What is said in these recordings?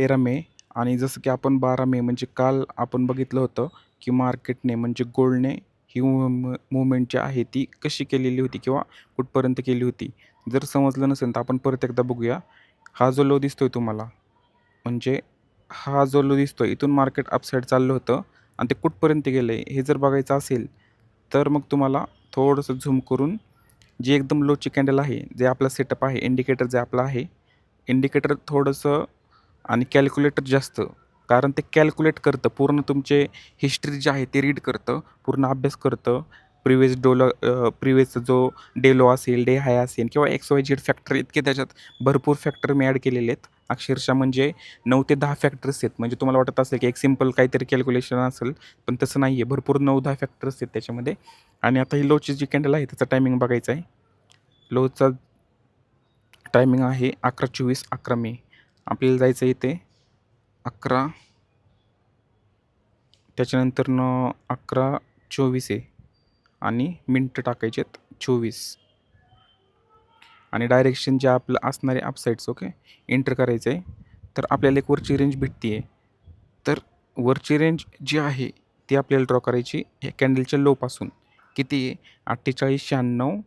13 मे आणि जसं की आपण 12 मे म्हणजे काल आपण बघितलं होतं, की मार्केटने म्हणजे गोल्डने ही मूव्हमेंट जी आहे ती कशी केलेली होती किंवा कुठपर्यंत केली होती. जर समजलं नसेल तर आपण परत एकदा बघूया. हा जो लो दिसतोय तुम्हाला, म्हणजे हा जो लो दिसतोय इथून मार्केट अपसाईड चाललं होतं आणि ते कुठपर्यंत गेलंय हे जर बघायचं असेल, तर मग तुम्हाला थोडंसं झूम करून जी एकदम लोची कॅन्डल आहे, जे आपला सेटअप आहे, इंडिकेटर जे आपलं आहे, इंडिकेटर थोडंसं आणि कॅल्क्युलेटर जास्त. कारण ते कॅल्क्युलेट करतं. पूर्ण तुमचे हिस्ट्री जी आहे ते रीड करतं. पूर्ण अभ्यास करतं. प्रिव्हियस जो डे लो असेल, डे हाय असेल किंवा XYZ फॅक्टर इतके त्याच्यात भरपूर फॅक्टर मी ॲड केलेले आहेत. अक्षरशः म्हणजे 9 ते 10 फॅक्टर्स आहेत. म्हणजे तुम्हाला वाटत असेल की एक सिंपल काहीतरी कॅल्क्युलेशन असेल, पण तसं नाही आहे. भरपूर 9-10 फॅक्टर्स आहेत त्याच्यामध्ये. आणि आता ही लोची जी कॅन्डल आहे त्याचा टायमिंग बघायचा आहे. लोचा टायमिंग आहे 11:24 11 मे. आपल्याला जायचं आहे इथे 11 त्याच्यानंतरनं 11:24 आहे आणि मिनिटं टाकायचे आहेत 24 आणि डायरेक्शन जे आपलं असणारे अपसाईड्स ओके एंटर करायचं आहे. तर आपल्याला एक वरची रेंज भेटते आहे. तर वरची रेंज जी आहे ती आपल्याला ड्रॉ करायची या कॅन्डलच्या लोपासून. किती आहे? 48, 96,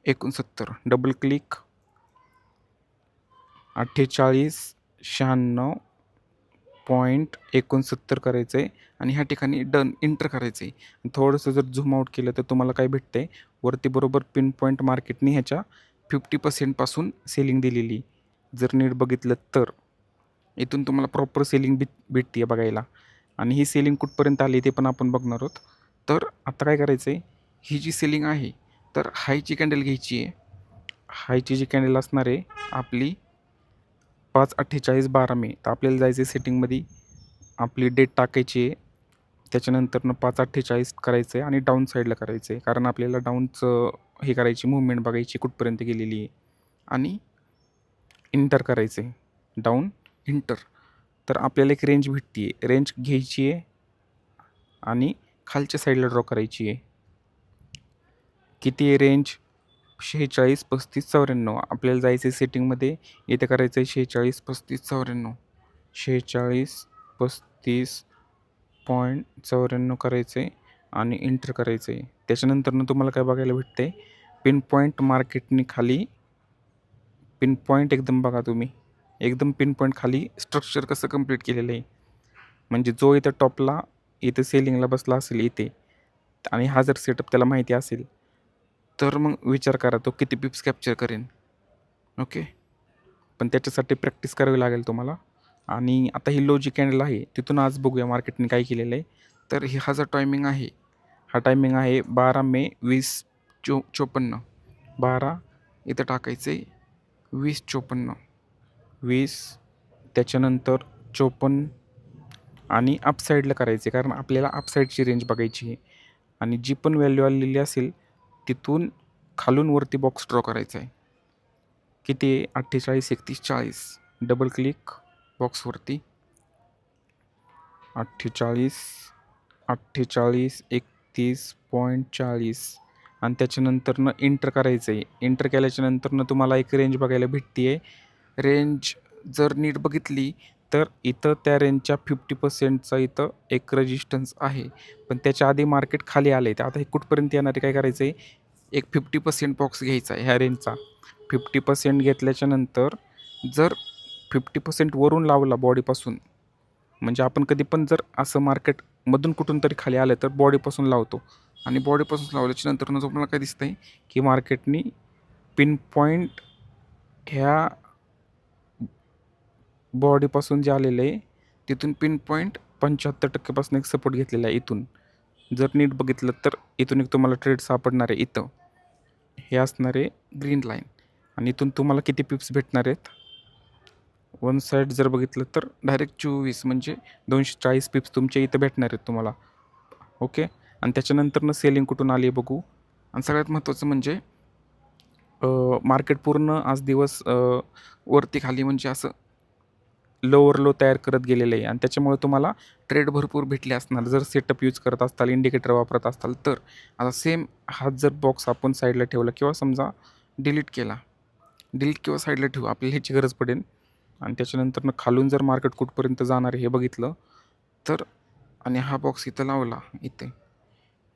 69. डबल क्लिक 48, 96.69 करायचं आहे आणि ह्या ठिकाणी डन एंटर करायचं आहे. थोडंसं जर झूम आउट केलं तर तुम्हाला काय भेटतं आहे, वरती बरोबर पिन पॉईंट मार्केटने ह्याच्या 50% पासून सेलिंग दिलेली. जर नीट बघितलं तर इथून तुम्हाला प्रॉपर सेलिंग भेटते बघायला आणि ही सेलिंग कुठपर्यंत आली ते पण आपण बघणार आहोत. तर आता काय करायचं आहे, ही जी सेलिंग आहे तर हायची कॅन्डल घ्यायची आहे. हायची जी कॅन्डल असणार आहे आपली 5/48/12 मे. तर आपल्याला जायचं आहे सेटिंगमध्ये, आपली डेट टाकायची आहे. त्याच्यानंतरनं 5/48 करायचं आहे आणि डाऊन साईडला करायचं आहे. कारण आपल्याला डाऊनचं हे करायची मूव्हमेंट बघायची कुठपर्यंत गेलेली आहे आणि एंटर करायचं आहे. Down, enter. तर आपल्याला एक रेंज भेटते आहे. रेंज घ्यायची आहे आणि खालच्या साईडला ड्रॉ करायची आहे. किती आहे रेंज? 46, 35, 94. आपल्याला जायचं आहे सेटिंगमध्ये. इथे करायचं आहे 46, 35, 94. 46, 35.94 करायचं आहे आणि एंटर करायचं आहे. त्याच्यानंतरनं तुम्हाला काय बघायला भेटतं आहे, पिन पॉईंट मार्केटने खाली पिन पॉईंट एकदम बघा तुम्ही. एकदम पिन पॉईंट खाली स्ट्रक्चर कसं कंप्लीट केलेलं आहे. म्हणजे जो इथं टॉपला इथं सेलिंगला बसला असेल इथे आणि हा जर सेटअप त्याला माहिती असेल, तर मग विचार करा तो किती पिप्स कॅप्चर करेन. ओके. पण त्याच्यासाठी प्रॅक्टिस करावी लागेल तुम्हाला. आणि आता ही लो जी कॅन्डल आहे तिथून आज बघूया मार्केटने काय केलेलं आहे. तर हा जो टायमिंग आहे, हा टायमिंग आहे 12 मे 20:54. 12 इथं टाकायचं आहे 20:54. 20 त्याच्यानंतर 54 आणि अपसाईडला करायचे कारण आपल्याला अपसाईडची रेंज बघायची आहे आणि जी पण व्हॅल्यू आलेली असेल तिथून खालून वरती बॉक्स ड्रॉ करायचा आहे. किती आहे? 48, 31, 40. डबल क्लिक बॉक्सवरती 48, 48, 31.40 आणि त्याच्यानंतरनं एंटर करायचं आहे. एंटर केल्याच्यानंतरनं तुम्हाला एक रेंज बघायला भेटते आहे. रेंज जर नीट बघितली तर इथं त्या रेंजच्या 50%चा इथं एक रेजिस्टन्स आहे. पण त्याच्या आधी मार्केट खाली आलं आहे. तर आता हे कुठपर्यंत येणार आहे काय करायचं आहे, एक 50% बॉक्स घ्यायचा आहे ह्या रेंजचा. 50% घेतल्याच्यानंतर जर 50% वरून लावला बॉडीपासून, म्हणजे आपण कधी पण जर असं मार्केटमधून कुठून तरी खाली आलं तर बॉडीपासून लावतो आणि बॉडीपासून लावल्याच्या नंतर तुम्हाला काय दिसतंय की मार्केटनी पिन पॉईंट ह्या बॉडीपासून जे आलेलं आहे तिथून पिन पॉईंट 75% पासून एक सपोर्ट घेतलेला आहे इथून. जर नीट बघितलं तर इथून एक तुम्हाला ट्रेड सापडणार आहे इथं. हे असणार आहे ग्रीन लाईन आणि इथून तुम्हाला किती पिप्स भेटणार आहेत? वन साईड जर बघितलं तर डायरेक्ट 24 म्हणजे 240 पिप्स तुमच्या इथं भेटणार आहेत तुम्हाला. ओके. आणि त्याच्यानंतरनं सेलिंग कुठून आली आहे बघू. आणि सगळ्यात महत्त्वाचं म्हणजे मार्केट पूर्ण आज दिवस वरती खाली म्हणजे असं लोवर लो तयार करत गेलेलं आहे आणि त्याच्यामुळे तुम्हाला ट्रेड भरपूर भेटले असणार जर सेटअप यूज करत असताल, इंडिकेटर वापरत असाल तर. आता सेम हाच जर बॉक्स आपण साईडला ठेवला किंवा समजा डिलीट केला, डिलीट किंवा साईडला ठेवू, आपल्याला ह्याची गरज पडेल. आणि त्याच्यानंतर खालून जर मार्केट कुठपर्यंत जाणार आहे हे बघितलं तर, आणि हा बॉक्स इथं लावला इथे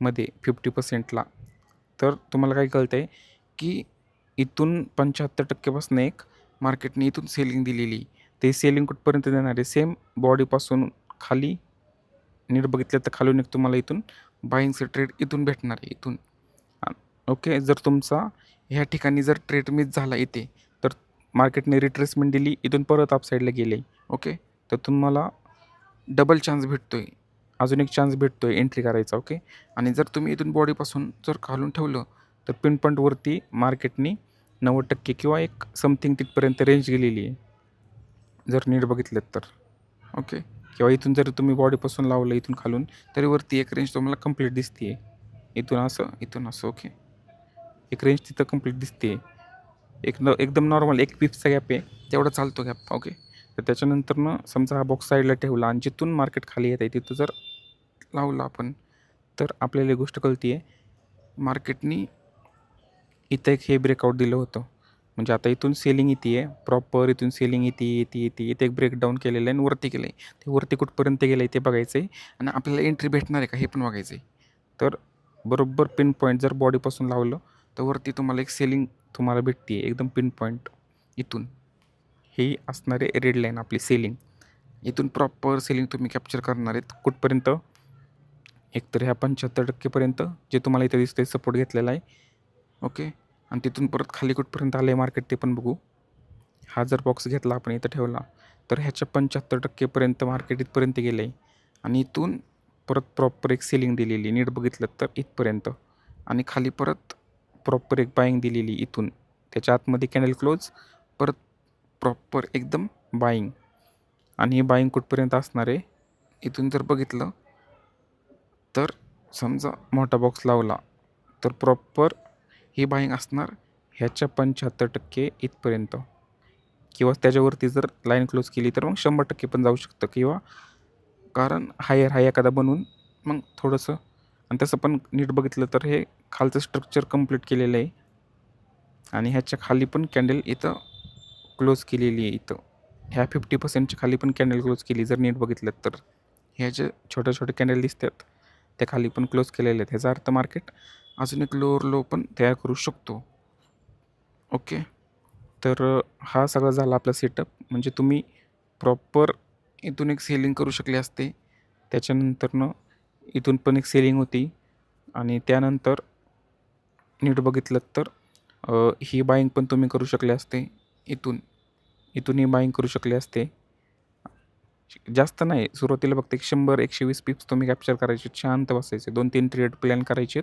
मध्ये 50%ला, तर तुम्हाला काय कळतं आहे की इथून 75% एक मार्केटने इथून सेलिंग दिलेली. ते सेलिंग कुठपर्यंत देणार आहे, सेम बॉडीपासून खाली नीट बघितलं तर खालून एक तुम्हाला इथून बाईंगचं ट्रेड इथून भेटणार आहे इथून. ओके, जर तुमचा ह्या ठिकाणी जर ट्रेड मिस झाला इथे, तर मार्केटने रिट्रेसमेंट दिली, इथून परत अपसाईडला गेले. ओके, तर तुम्हाला डबल चान्स भेटतो आहे, अजून एक चान्स भेटतो आहे एंट्री करायचा. ओके, आणि जर तुम्ही इथून बॉडीपासून जर खालून ठेवलं तर पिन पॉईंटवरती मार्केटनी 90% किंवा एक समथिंग तिथपर्यंत रेंज गेलेली आहे जर नीट बघितलं तर. ओके, किंवा इथून जर तुम्ही बॉडीपासून लावलं इथून खालून, तरी वरती एक रेंज तुम्हाला कंप्लीट दिसते आहे, इथून असं इथून असं. ओके, एक रेंज तिथं कंप्लीट दिसते, एकदम नॉर्मल 1 पिप्सचा गॅप आहे, तेवढा चालतो गॅप. ओके, तर त्याच्यानंतर समजा हा बॉक्स साईडला ठेवला आणि जिथून मार्केट खाली येत आहे तिथं जर लावलं आपण, तर आपल्याला एक गोष्ट कळते आहे, मार्केटनी इथं एक हे ब्रेकआउट दिलं होतं. म्हणजे आता इथून सेलिंग येते आहे प्रॉपर, इथून सेलिंग येते इथे एक ब्रेकडाऊन केलेलं आहे आणि वरती केलं आहे. ते वरती कुठपर्यंत गेलं आहे ते बघायचं आहे आणि आपल्याला एंट्री भेटणार आहे का हे पण बघायचं आहे. तर बरोबर पिन पॉईंट जर बॉडीपासून लावलं तर वरती तुम्हाला एक सेलिंग तुम्हाला भेटते आहे एकदम पिन पॉईंट इथून. ही असणारे रेड लाईन आपली सेलिंग. इथून प्रॉपर सेलिंग तुम्ही कॅप्चर करणार आहेत कुठपर्यंत, एकतर ह्या 75% जे तुम्हाला इथं दिसतंय सपोर्ट घेतलेला आहे. ओके, आणि तिथून परत खाली कुठपर्यंत आलं आहे मार्केट ते पण बघू. हा जर बॉक्स घेतला आपण इथं ठेवला तर ह्याच्या 75% मार्केट इथपर्यंत गेलं आहे आणि इथून परत प्रॉपर एक सेलिंग दिलेली नीट बघितलं तर इथपर्यंत, आणि खाली परत प्रॉपर एक बाईंग दिलेली इथून. त्याच्या आतमध्ये कॅन्डल क्लोज, परत प्रॉपर एकदम बाईंग, आणि ही बाईंग कुठपर्यंत असणार आहे इथून जर बघितलं तर, समजा मोठा बॉक्स लावला तर प्रॉपर ही बाईंग असणार ह्याच्या 75% इथपर्यंत, किंवा त्याच्यावरती जर लाईन क्लोज केली तर मग 100% पण जाऊ शकतं, किंवा कारण हायर हाय एखादा बनवून मग थोडंसं. आणि तसं पण नीट बघितलं तर हे खालचं स्ट्रक्चर कंप्लीट केलेलं आहे आणि ह्याच्या खाली पण कॅन्डल इथं क्लोज केलेली आहे. इथं ह्या 50%च्या खाली पण कॅन्डल क्लोज केली जर नीट बघितलं तर. ह्या जे छोटे छोटे कॅन्डल दिसतात त्या खाली पण क्लोज केलेले आहेत. ह्याचा अर्थ मार्केट अजून एक लोअर लो पण तयार करू शकतो. ओके, तर हा सगळा झाला आपला सेटअप. म्हणजे तुम्ही प्रॉपर इथून एक सेलिंग करू शकले असते, त्याच्यानंतरनं इथून पण एक सेलिंग होती, आणि त्यानंतर नीट बघितलं तर ही बाईंग पण तुम्ही करू शकले असते इथूनही बाईंग करू शकले असते. जास्त नाही, सुरुवातीला फक्त 100-120 पिप्स तुम्ही कॅप्चर करायचे, शांत बसायचे, 2-3 ट्रेड प्लॅन करायचे.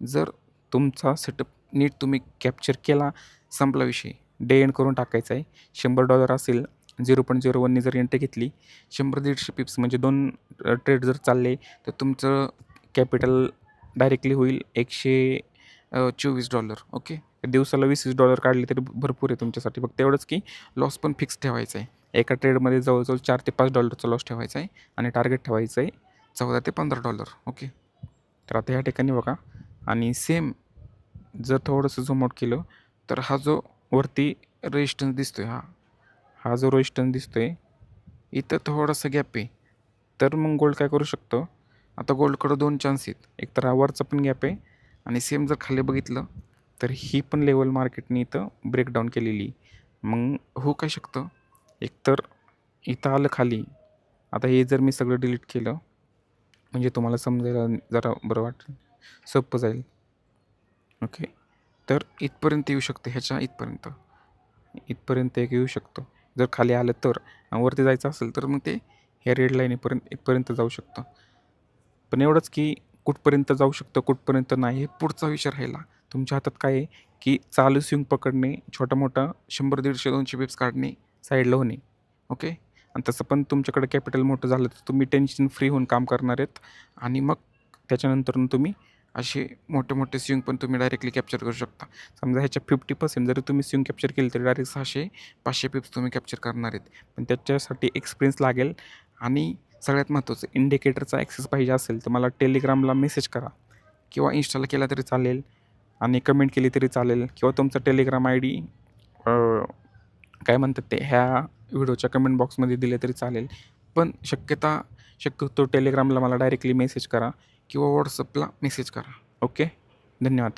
जर तुमचा सेटअप नीट तुम्ही कॅप्चर केला, संपला विषय, डे एंड करून टाकायचा आहे. $100 असेल, 0.01नी जर एंट्री घेतली, 100-150 पिप्स म्हणजे 2 ट्रेड जर चालले तर तुमचं कॅपिटल डायरेक्टली होईल $124. ओके, दिवसाला $20 काढले तरी भरपूर आहे तुमच्यासाठी. फक्त एवढंच की लॉस पण फिक्स ठेवायचा आहे. एका ट्रेडमध्ये जवळजवळ $4 ते $5 लॉस ठेवायचा आहे आणि टार्गेट ठेवायचं आहे $14 ते $15. ओके, तर आता ह्या ठिकाणी बघा, आणि सेम जर थोडंसं झूम आउट केलं तर हा जो वरती रेजिस्टन्स दिसतोय, हा जो रेजिस्टन्स दिसतोय इथं थोडासा गॅप आहे. तर मग गोल्ड काय करू शकतो, आता गोल्डकडं 2 चान्स आहेत. एक तर हा वरचा पण गॅप आहे, आणि सेम जर खाली बघितलं तर ही पण लेवल मार्केटने इथं ब्रेकडाऊन केलेली. मग होऊ काय शकतं, एकतर इथं आलं खाली. आता हे जर मी सगळं डिलीट केलं म्हणजे तुम्हाला समजायला जरा बरं वाटेल, सोपं जाईल. ओके, तर इथपर्यंत येऊ शकतं, ह्याच्या इथपर्यंत एक येऊ शकतो. जर खाली आलं तर, वरती जायचं असेल तर मग ते ह्या रेड इथपर्यंत जाऊ शकतं. पण एवढंच की कुठपर्यंत जाऊ शकतं, कुठपर्यंत नाही, हे पुढचा विषय राहिला. तुमच्या हातात काय आहे की चालू स्विंग पकडणे, छोटा-मोठा 100, 150, 200 पिप्स काढणे, साईडला होणे. ओके, आणि तसं पण तुमच्याकडे कॅपिटल मोठं झालं तर तुम्ही टेन्शन फ्री होऊन काम करणार आहेत, आणि मग त्याच्यानंतर तुम्ही असे मोठे स्विंग पण तुम्ही डायरेक्टली कॅप्चर करू शकता. समजा ह्याच्या 50% जरी तुम्ही स्विंग कॅप्चर केली तरी डायरेक्ट 600-500 पिप्स तुम्ही कॅप्चर करणार आहेत. पण त्याच्यासाठी एक्सपिरियन्स लागेल, आणि सगळ्यात महत्त्वाचं इंडिकेटरचा ॲक्सेस पाहिजे असेल तर मला टेलिग्रामला मेसेज करा, किंवा इन्स्टाला केला तरी चालेल, आणि कमेंट केली तरी चालेल, किंवा तुमचा टेलिग्राम ID काय म्हणतात ते ह्या व्हिडिओच्या कमेंट बॉक्समध्ये दिले तरी चालेल. पण शक्यतो टेलिग्रामला मला डायरेक्टली मेसेज करा किंवा व्हॉट्सअपला मेसेज करा. ओके. धन्यवाद.